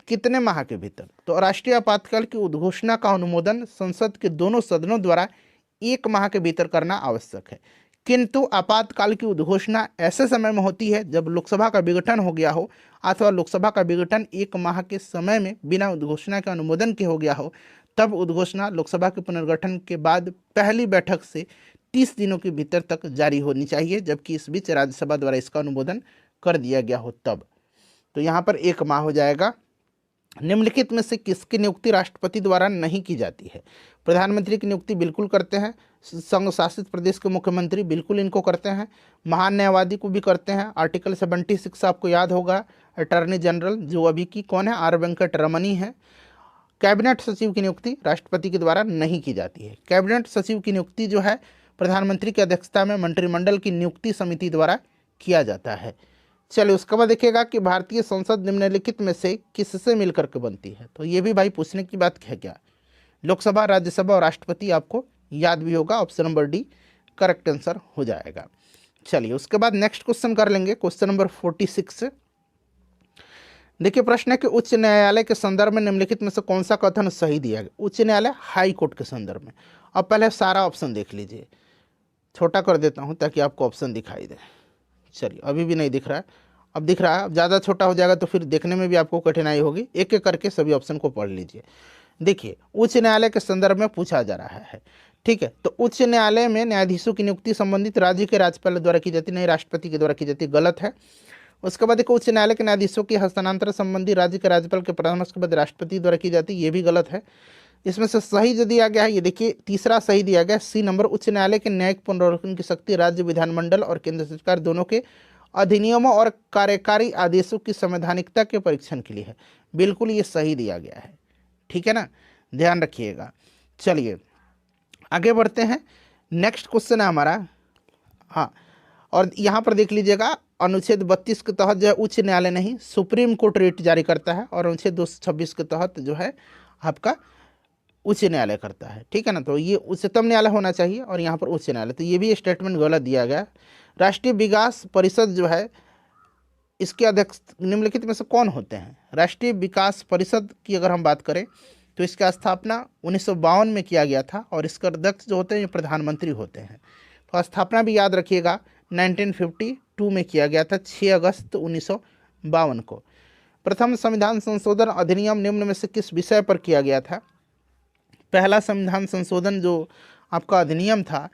कितने माह के भीतर? तो राष्ट्रीय आपातकाल की उद्घोषणा का अनुमोदन संसद के दोनों सदनों द्वारा 1 माह के भीतर करना आवश्यक है। किंतु आपातकाल की उद्घोषणा ऐसे समय में होती है जब लोकसभा का विघटन हो गया हो अथवा लोकसभा का विघटन 1 माह के समय में बिना उद्घोषणा के अनुमोदन के हो गया हो। तब उद्घोषणा लोकसभा के पुनर्गठन के बाद पहली बैठक से 30 दिनों के भीतर तक जारी होनी चाहिए, जबकि इस बीच राज्यसभा द्वारा इसका अनुमोदन कर दिया गया हो तब। तो यहाँ पर 1 माह हो जाएगा। निम्नलिखित में से किसकी नियुक्ति राष्ट्रपति द्वारा नहीं की जाती है? प्रधानमंत्री की नियुक्ति बिल्कुल करते हैं, संघ शासित प्रदेश के मुख्यमंत्री बिल्कुल इनको करते हैं, महान न्यायवादी को भी करते हैं। आर्टिकल 76 आपको याद होगा, अटॉर्नी जनरल जो अभी की कौन है? आर वेंकट रमनी है। कैबिनेट सचिव की नियुक्ति राष्ट्रपति के द्वारा नहीं की जाती है। कैबिनेट सचिव की नियुक्ति जो है प्रधानमंत्री की अध्यक्षता में मंत्रिमंडल की नियुक्ति समिति द्वारा किया जाता है। चलिए, उसके बाद देखिएगा कि भारतीय संसद निम्नलिखित में से किससे मिलकर के बनती है? तो ये भी भाई पूछने की बात है क्या? लोकसभा, राज्यसभा और राष्ट्रपति आपको याद भी होगा। Option number D correct answer हो जाएगा। चलिए, उसके बाद नेक्स्ट क्वेश्चन कर लेंगे, क्वेश्चन नंबर 46। देखिए, प्रश्न है कि उच्च न्यायालय के संदर्भ में निम्नलिखित में से कौन सा कथन सही दिया गया? उच्च न्यायालय हाई कोर्ट के संदर्भ में। अब पहले सारा ऑप्शन देख लीजिए, छोटा कर देता हूं ताकि आपको ऑप्शन दिखाई दे। चलिए, अभी भी नहीं दिख रहा है, अब दिख रहा है। अब ज़्यादा छोटा हो जाएगा तो फिर देखने में भी आपको कठिनाई होगी। एक एक करके सभी ऑप्शन को पढ़ लीजिए। देखिए, उच्च न्यायालय के संदर्भ में पूछा जा रहा है, ठीक है। तो उच्च न्यायालय में न्यायाधीशों की नियुक्ति संबंधित राज्य के राज्यपाल द्वारा की जाती, नहीं राष्ट्रपति के द्वारा की जाती, गलत है। उसके बाद देखो, उच्च न्यायालय के न्यायाधीशों की हस्तांतरण संबंधी राज्य के राज्यपाल के परामर्श के बाद राष्ट्रपति द्वारा की जाती, ये भी गलत है। इसमें से सही जो दिया गया है, ये देखिए तीसरा सही दिया गया सी नंबर। उच्च न्यायालय के न्यायिक पुनर्विलोकन की शक्ति राज्य विधानमंडल और केंद्र सरकार दोनों के अधिनियमों और कार्यकारी आदेशों की संवैधानिकता के परीक्षण के लिए है। बिल्कुल ये सही दिया गया है, ठीक है ना, ध्यान रखिएगा। चलिए आगे बढ़ते हैं। नेक्स्ट क्वेश्चन है हमारा, हाँ, और यहाँ पर देख लीजिएगा, अनुच्छेद 32 के तहत जो है उच्च न्यायालय नहीं सुप्रीम कोर्ट रिट जारी करता है, और अनुच्छेद 226 के तहत जो है आपका उच्च न्यायालय करता है, ठीक है ना। तो ये उच्चतम न्यायालय होना चाहिए और यहाँ पर उच्च न्यायालय, तो ये भी स्टेटमेंट गलत दिया गया। राष्ट्रीय विकास परिषद जो है इसके अध्यक्ष निम्नलिखित में से कौन होते हैं? राष्ट्रीय विकास परिषद की अगर हम बात करें तो इसका स्थापना 1952 में किया गया था और इसके अध्यक्ष जो होते हैं ये प्रधानमंत्री होते हैं। तो स्थापना भी याद रखिएगा 1952 में किया गया था, 6 अगस्त 1952 को। प्रथम संविधान संशोधन अधिनियम निम्न में से किस विषय पर किया गया था? पहला संविधान संशोधन जो आपका अधिनियम था,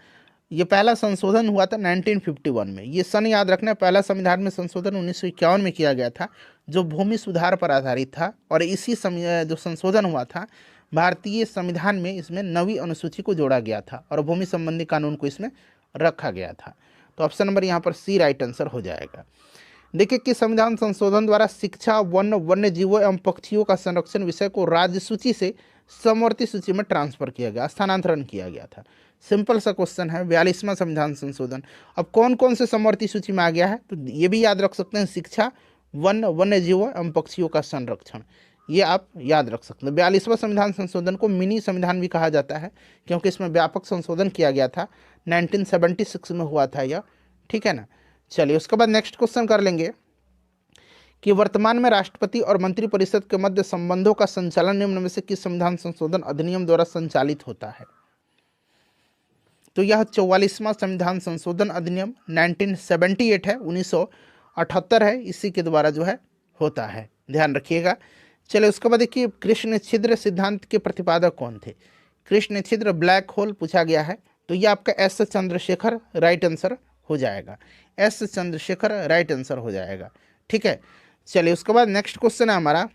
ये पहला संशोधन हुआ था 1951 में। ये सन याद रखना, पहला संविधान में संशोधन 1951 में किया गया था जो भूमि सुधार पर आधारित था। और इसी समय जो संशोधन हुआ था भारतीय संविधान में, इसमें 9वीं अनुसूची को जोड़ा गया था और भूमि संबंधी कानून को इसमें रखा गया था। तो ऑप्शन नंबर यहाँ पर सी राइट आंसर हो जाएगा। देखिए कि संविधान संशोधन द्वारा शिक्षा, वन, वन्य जीवों एवं पक्षियों का संरक्षण विषय को राज्य सूची से समवर्ती सूची में ट्रांसफर किया गया, स्थानांतरण किया गया था। सिंपल सा क्वेश्चन है, 42वां संविधान संशोधन। अब कौन कौन से समवर्ती सूची में आ गया है तो ये भी याद रख सकते हैं, शिक्षा, वन, वन्य जीवों एवं पक्षियों का संरक्षण, ये आप याद रख सकते हैं। 42वां संविधान संशोधन को मिनी संविधान भी कहा जाता है क्योंकि इसमें व्यापक संशोधन किया गया था, 1976 में हुआ था यह, ठीक है ना। चलिए उसके बाद नेक्स्ट क्वेश्चन कर लेंगे कि वर्तमान में राष्ट्रपति और मंत्रिपरिषद के मध्य संबंधों का संचालन निम्न में से किस संविधान संशोधन अधिनियम द्वारा संचालित होता है? तो यह 44वां संविधान संशोधन अधिनियम 1978 है, 1978 है, इसी के द्वारा जो है होता है, ध्यान रखिएगा। चलिए उसके बाद देखिए कृष्ण छिद्र सिद्धांत के प्रतिपादक कौन थे? कृष्ण छिद्र ब्लैक होल पूछा गया है, तो ये आपका एस चंद्रशेखर राइट आंसर हो जाएगा, एस चंद्रशेखर राइट आंसर हो जाएगा, ठीक है। चलिए उसके बाद नेक्स्ट क्वेश्चन है हमारा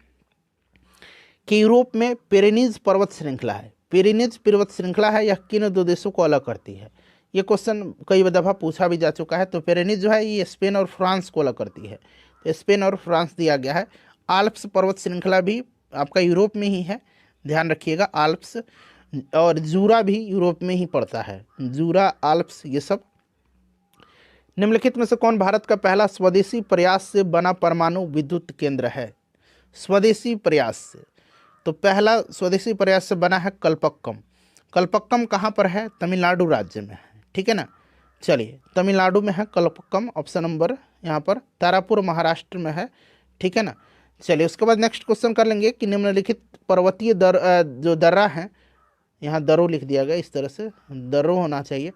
कि यूरोप में पेरेनीज पर्वत श्रृंखला है, पेरेनीज पर्वत श्रृंखला है, यह किन दो देशों को अलग करती है? ये क्वेश्चन कई दफ़ा पूछा भी जा चुका है। तो पेरेनीज जो है ये स्पेन और फ्रांस को अलग करती है, तो स्पेन और फ्रांस दिया गया है। आल्प्स पर्वत श्रृंखला भी आपका यूरोप में ही है, ध्यान रखिएगा, आल्प्स, और जूरा भी यूरोप में ही पड़ता है, जूरा, आल्प्स, ये सब। निम्नलिखित में से कौन भारत का पहला स्वदेशी प्रयास से बना परमाणु विद्युत केंद्र है? स्वदेशी प्रयास से, तो पहला स्वदेशी प्रयास से बना है कल्पक्कम। कल्पक्कम कहाँ पर है? तमिलनाडु राज्य में है, ठीक है ना। चलिए तमिलनाडु में है कल्पक्कम, ऑप्शन नंबर यहाँ पर तारापुर महाराष्ट्र में है, ठीक है ना। चलिए उसके बाद नेक्स्ट क्वेश्चन कर लेंगे कि निम्नलिखित पर्वतीय जो दर्रा हैं, यहाँ दर्रो लिख दिया गया, इस तरह से दर्रो होना चाहिए।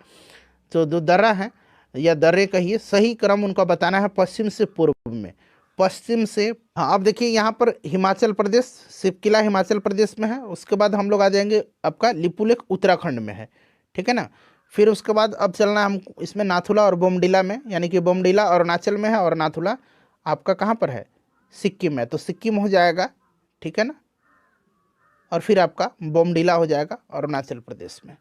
तो जो दर्रा है या दर्रे कहिए, सही क्रम उनका बताना है पश्चिम से पूर्व में, पश्चिम से। हाँ अब देखिए यहाँ पर हिमाचल प्रदेश, सिपकिला हिमाचल प्रदेश में है, उसके बाद हम लोग आ जाएंगे आपका लिपुलेख उत्तराखंड में है, ठीक है ना। फिर उसके बाद अब चलना है हम इसमें नाथुला और बोमडिला में, यानी कि बोमडिला अरुणाचल में है और नाथुला आपका कहाँ पर है? सिक्किम में, तो सिक्किम हो जाएगा, ठीक है ना। और फिर आपका बोमडिला हो जाएगा अरुणाचल प्रदेश में।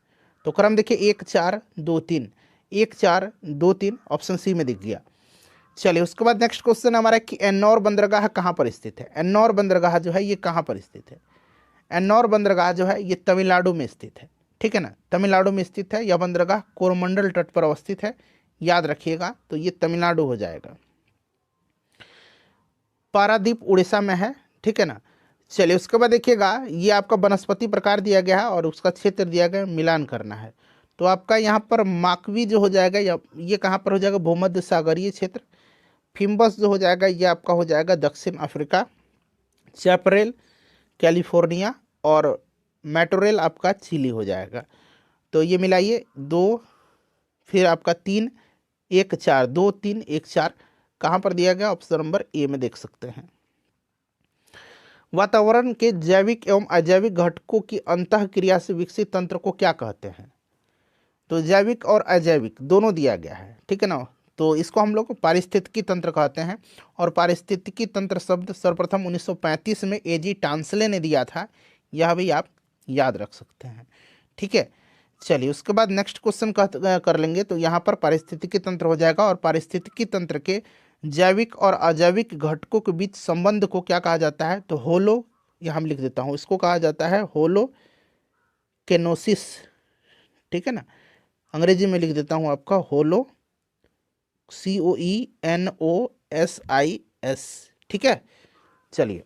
तो क्रम देखिए 1 4 2 3, 1 4 2 3, ऑप्शन सी में दिख गया। चलिए उसके बाद नेक्स्ट क्वेश्चन हमारा कि एन्नौर बंदरगाह कहाँ पर स्थित है? एन्नौर बंदरगाह जो है ये कहाँ पर स्थित है? एन्नौर बंदरगाह जो है ये तमिलनाडु में स्थित है, ठीक है ना, तमिलनाडु में स्थित है। यह बंदरगाह कोरमंडल तट पर अवस्थित है, याद रखिएगा, तो ये तमिलनाडु हो जाएगा। पारादीप उड़ीसा में है, ठीक है ना। चलिए उसके बाद देखिएगा ये आपका वनस्पति प्रकार दिया गया है और उसका क्षेत्र दिया गया, मिलान करना है। तो आपका यहाँ पर माकवी जो हो जाएगा ये कहाँ पर हो जाएगा? भूमध्य सागरीय क्षेत्र। फिम्बस जो हो जाएगा ये आपका हो जाएगा दक्षिण अफ्रीका। चैपरेल कैलिफोर्निया और मैटोरेल आपका चिली हो जाएगा। तो ये मिलाइए 2, फिर आपका 3 1 4, 2 3 1 4 कहाँ पर दिया गया? ऑप्शन नंबर ए में देख सकते हैं। वातावरण के जैविक एवं अजैविक घटकों की अंतःक्रिया से विकसित तंत्र को क्या कहते हैं? तो जैविक और अजैविक दोनों दिया गया है, ठीक है ना। तो इसको हम लोग पारिस्थितिकी तंत्र कहते हैं और पारिस्थितिकी तंत्र शब्द सर्वप्रथम 1935 में एजी टांसले ने दिया था, यह भी आप याद रख सकते हैं, ठीक है। चलिए उसके बाद नेक्स्ट क्वेश्चन कर लेंगे। तो यहाँ पर पारिस्थितिकी तंत्र हो जाएगा और पारिस्थितिकी तंत्र के जैविक और अजैविक घटकों के बीच संबंध को क्या कहा जाता है? तो होलो, यहाँ हम लिख देता हूँ, इसको कहा जाता है होलो केनोसिस, ठीक है ना। अंग्रेजी में लिख देता हूँ आपका होलो, COENOSIS, ठीक है। चलिए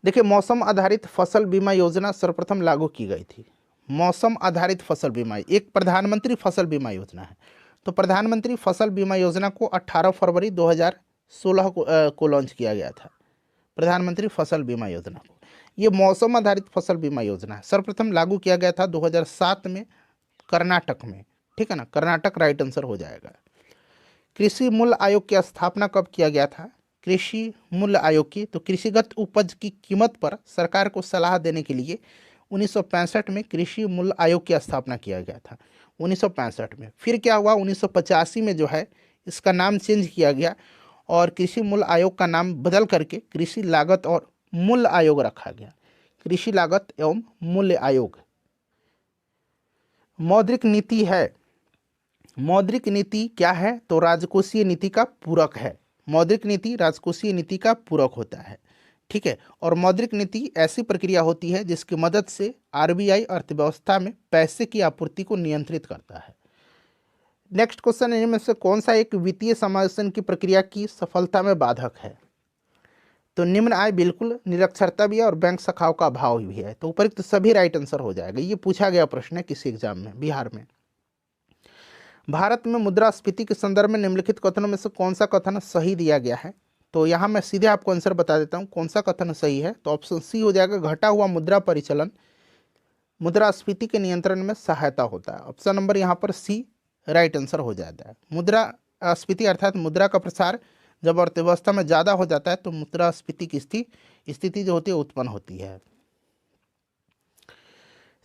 देखिए मौसम आधारित फसल बीमा योजना सर्वप्रथम लागू की गई थी। मौसम आधारित फसल बीमा एक प्रधानमंत्री फसल बीमा योजना है। तो प्रधानमंत्री फसल बीमा योजना को 18 फरवरी 16 को लॉन्च किया गया था, प्रधानमंत्री फसल बीमा योजना को। ये मौसम आधारित फसल बीमा योजना है, सर्वप्रथम लागू किया गया था 2007 में कर्नाटक में, ठीक है ना, कर्नाटक राइट आंसर हो जाएगा। कृषि मूल्य आयोग की स्थापना कब किया गया था? कृषि मूल्य आयोग की, तो कृषिगत उपज की कीमत पर सरकार को सलाह देने के लिए 1965 में कृषि मूल्य आयोग की स्थापना किया गया था, 1965 में। फिर क्या हुआ, 1985 में जो है इसका नाम चेंज किया गया और कृषि मूल्य आयोग का नाम बदल करके कृषि लागत और मूल्य आयोग रखा गया, कृषि लागत एवं मूल्य आयोग। मौद्रिक नीति है, मौद्रिक नीति क्या है? तो राजकोषीय नीति का पूरक है। मौद्रिक नीति राजकोषीय नीति का पूरक होता है, ठीक है। और मौद्रिक नीति ऐसी प्रक्रिया होती है जिसकी मदद से आरबीआई अर्थव्यवस्था में पैसे की आपूर्ति को नियंत्रित करता है। नेक्स्ट क्वेश्चन, इनमें से कौन सा एक वित्तीय समावेशन की प्रक्रिया की सफलता में बाधक है? तो निम्न आय बिल्कुल, निरक्षरता भी है और बैंक शाखाओं का अभाव भी है। तो उपरोक्त सभी राइट आंसर हो जाएगा। ये पूछा गया प्रश्न है किसी एग्जाम में, बिहार में। भारत में मुद्रास्फीति के संदर्भ में निम्नलिखित कथनों में से कौन सा कथन सही दिया गया है? तो यहाँ मैं सीधे आपको आंसर बता देता हूँ कौन सा कथन सही है। तो ऑप्शन सी हो जाएगा, घटा हुआ मुद्रा परिचालन मुद्रास्फीति के नियंत्रण में सहायता होता है। ऑप्शन नंबर यहाँ पर सी राइट आंसर हो जाता है। मुद्रास्फीति अर्थात मुद्रा का प्रसार जब अर्थव्यवस्था में ज़्यादा हो जाता है तो मुद्रास्फीति की स्थिति जो होती है उत्पन्न होती है।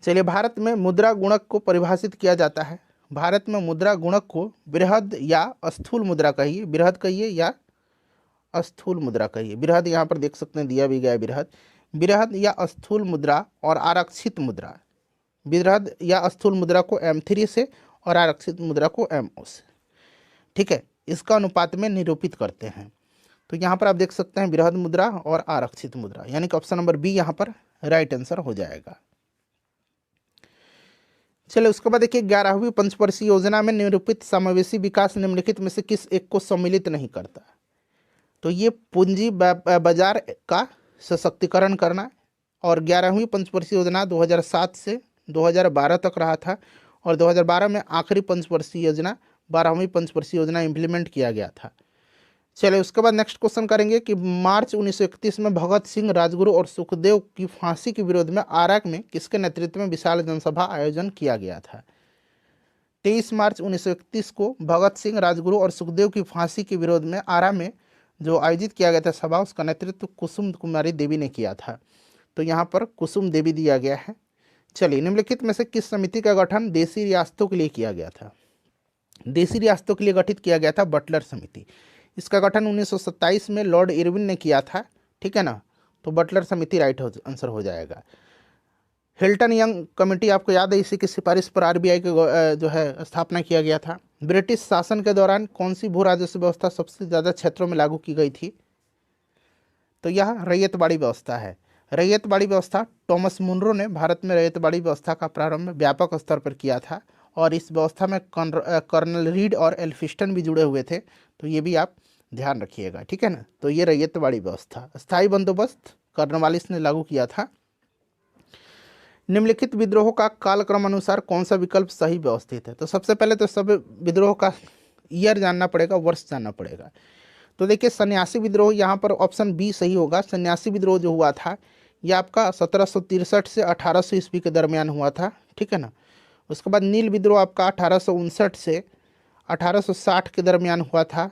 चलिए, भारत में मुद्रा गुणक को परिभाषित किया जाता है। भारत में मुद्रा गुणक को बृहद या स्थूल मुद्रा कहिए, बृहद कहिए या स्थूल मुद्रा कहिए। बृहद यहाँ पर देख सकते हैं दिया भी गया है, बृहद या स्थूल मुद्रा और आरक्षित मुद्रा। बृहद या स्थूल मुद्रा को M3 से और आरक्षित मुद्रा को MO से, ठीक है, इसका अनुपात में निरूपित करते हैं। तो यहाँ पर आप देख सकते हैं बृहद मुद्रा और आरक्षित मुद्रा, यानी कि ऑप्शन नंबर बी यहाँ पर राइट आंसर हो जाएगा। चलिए, उसके बाद देखिए 11वीं पंचवर्षीय योजना में निरूपित समावेशी विकास निम्नलिखित में से किस एक को सम्मिलित नहीं करता? तो ये पूंजी बाजार का सशक्तिकरण करना, और 11वीं पंचवर्षीय योजना 2007 से 2012 तक रहा था और 2012 में आखिरी पंचवर्षीय योजना 12वीं पंचवर्षीय योजना इम्प्लीमेंट किया गया था। चलिए, उसके बाद नेक्स्ट क्वेश्चन करेंगे कि मार्च 1931 में भगत सिंह, राजगुरु और सुखदेव की फांसी के विरोध में आरा में किसके नेतृत्व में विशाल जनसभा आयोजन किया गया था? 23 मार्च 1931 को भगत सिंह, राजगुरु और सुखदेव की फांसी के विरोध में आरा में जो आयोजित किया गया था सभा, उसका नेतृत्व कुसुम कुमारी देवी ने किया था। तो यहाँ पर कुसुम देवी दिया गया है। चलिए, निम्नलिखित में से किस समिति का गठन देशी रियासतों के लिए किया गया था? देशी रियासतों के लिए गठित किया गया था बटलर समिति। इसका गठन 1927 में लॉर्ड इरविन ने किया था, ठीक है ना। तो बटलर समिति राइट आंसर हो जाएगा। हिल्टन यंग कमेटी आपको याद है, इसी की सिफारिश पर आरबीआई के जो है स्थापना किया गया था। ब्रिटिश शासन के दौरान कौन सी भू राजस्व व्यवस्था सबसे ज़्यादा क्षेत्रों में लागू की गई थी? तो यह रैयतवाड़ी व्यवस्था है। रैयतवाड़ी व्यवस्था, टॉमस मुनरो ने भारत में रैयतवाड़ी व्यवस्था का प्रारंभ व्यापक स्तर पर किया था और इस व्यवस्था में कर्नल रीड और एल्फिस्टन भी जुड़े हुए थे। तो ये भी आप ध्यान रखिएगा, ठीक है ना। तो ये रैयतवाड़ी व्यवस्था, स्थायी बंदोबस्त कॉर्नवालिस ने लागू किया था। निम्नलिखित विद्रोह का कालक्रम अनुसार कौन सा विकल्प सही व्यवस्थित है? तो सबसे पहले तो सब विद्रोह का ईयर जानना पड़ेगा, वर्ष जानना पड़ेगा। तो देखिए, सन्यासी विद्रोह यहाँ पर ऑप्शन बी सही होगा। सन्यासी विद्रोह जो हुआ था यह आपका 1763 से 1800 ईस्वी के दरमियान हुआ था, ठीक है ना। उसके बाद नील विद्रोह आपका 1859 से 1860 के दरमियान हुआ था।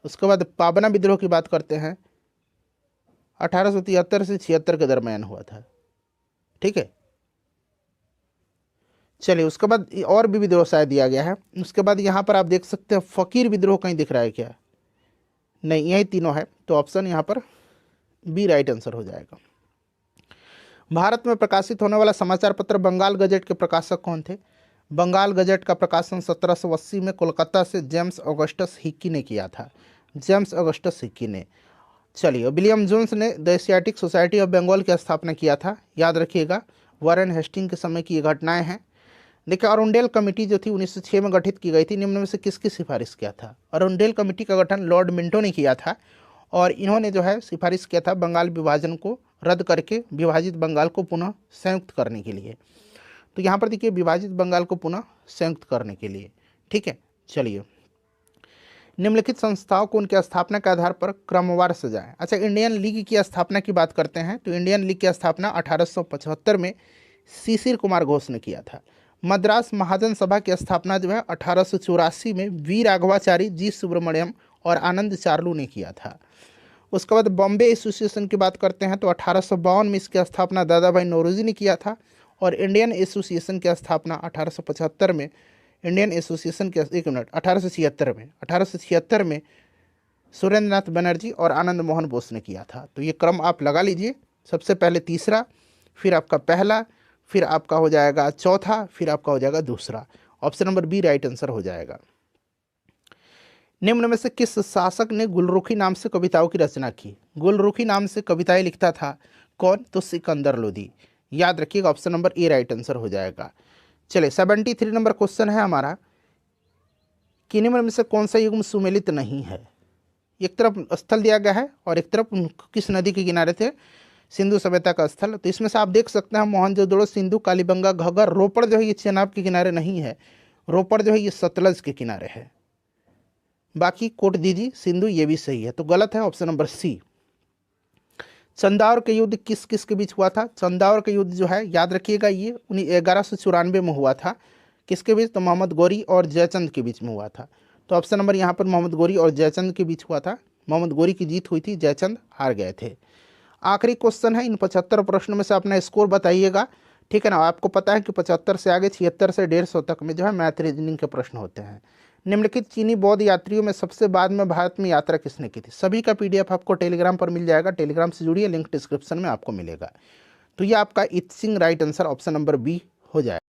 उसके बाद पाबना विद्रोह की बात करते हैं, 1873 से 76 के दरमियान हुआ था, ठीक है। चलिए, उसके बाद और भी विद्रोह शायद दिया गया है। उसके बाद यहाँ पर आप देख सकते हैं फकीर विद्रोह कहीं दिख रहा है क्या? नहीं, यही तीनों है। तो ऑप्शन यहाँ पर बी राइट आंसर हो जाएगा। भारत में प्रकाशित होने वाला समाचार पत्र बंगाल गजेट के प्रकाशक कौन थे? बंगाल गजेट का प्रकाशन 1780 में कोलकाता से जेम्स ऑगस्टस हिक्की ने किया था, जेम्स ऑगस्टस हिक्की ने। चलिए, विलियम जोन्स ने the Asiatic Society of Bengal की स्थापना किया था, याद रखिएगा। वारेन हेस्टिंग के समय की ये घटनाएं हैं। देखिए, अरुंडेल कमेटी जो थी 1906 में गठित की गई थी, निम्न में से किसकी सिफारिश किया था? अरुंडेल कमेटी का गठन लॉर्ड मिंटो ने किया था और इन्होंने जो है सिफारिश किया था बंगाल विभाजन को रद्द करके विभाजित बंगाल को पुनः संयुक्त करने के लिए। तो यहाँ पर देखिए, विभाजित बंगाल को पुनः संयुक्त करने के लिए, ठीक है। चलिए, निम्नलिखित संस्थाओं को उनके स्थापना के आधार पर क्रमवार सजाएं। अच्छा, इंडियन लीग की स्थापना की बात करते हैं तो इंडियन लीग की स्थापना 1875 में शिशिर कुमार घोष ने किया था। मद्रास महाजन सभा की स्थापना जो है 1884 में वी राघवाचारी, जी सुब्रमण्यम और आनंद चार्लू ने किया था। उसके बाद बॉम्बे एसोसिएशन की बात करते हैं तो 1852 में इसकी स्थापना दादा भाई नौरोजी ने किया था। और इंडियन एसोसिएशन की स्थापना 1875 में, इंडियन एसोसिएशन के 1876 में सुरेंद्र नाथ बनर्जी और आनंद मोहन बोस ने किया था। तो ये क्रम आप लगा लीजिए, सबसे पहले तीसरा, फिर आपका पहला, फिर आपका हो जाएगा चौथा, फिर आपका हो जाएगा दूसरा। Option number B right answer हो जाएगा। निम्न में से किस शासक ने गुलरुखी नाम से कविताओं की रचना की? गुलरुखी नाम से कविताएं लिखता था कौन? तो सिकंदर लोदी। याद रखिएगा, option number A right answer हो जाएगा। चलिए 73 नंबर क्वेश्चन है हमारा कि निम्न में से कौन सा युग्म सुमेलित नहीं है? एक तरफ स्थल दिया गया है और एक तरफ किस नदी के किनारे थे? सिंधु सभ्यता का स्थल। तो इसमें से आप देख सकते हैं मोहनजोदड़ो, सिंधु, कालीबंगा, घग्गर। रोपड़ जो है ये चेनाब के किनारे नहीं है, रोपड़ जो है ये सतलज के किनारे है। बाकी कोट दीदी, सिंधु, ये भी सही है, तो गलत है ऑप्शन नंबर सी। चंदावर के युद्ध किस किस के बीच हुआ था? चंदावर का युद्ध जो है याद रखिएगा ये 1194 में हुआ था। किसके बीच? तो मोहम्मद गौरी और जयचंद के बीच में हुआ था। तो ऑप्शन नंबर यहाँ पर मोहम्मद गौरी और जयचंद के बीच हुआ था। मोहम्मद गौरी की जीत हुई थी, जयचंद हार गए थे। आखिरी क्वेश्चन है, इन 75 प्रश्नों में से अपना स्कोर बताइएगा, ठीक है ना। आपको पता है कि 75 से आगे 76 से 150 तक में जो है मैथ रीजनिंग के प्रश्न होते हैं। निम्नलिखित चीनी बौद्ध यात्रियों में सबसे बाद में भारत में यात्रा किसने की थी? सभी का पीडीएफ आपको टेलीग्राम पर मिल जाएगा, टेलीग्राम से जुड़िए, लिंक डिस्क्रिप्शन में आपको मिलेगा। तो ये आपका Itsing right answer option number B हो जाएगा।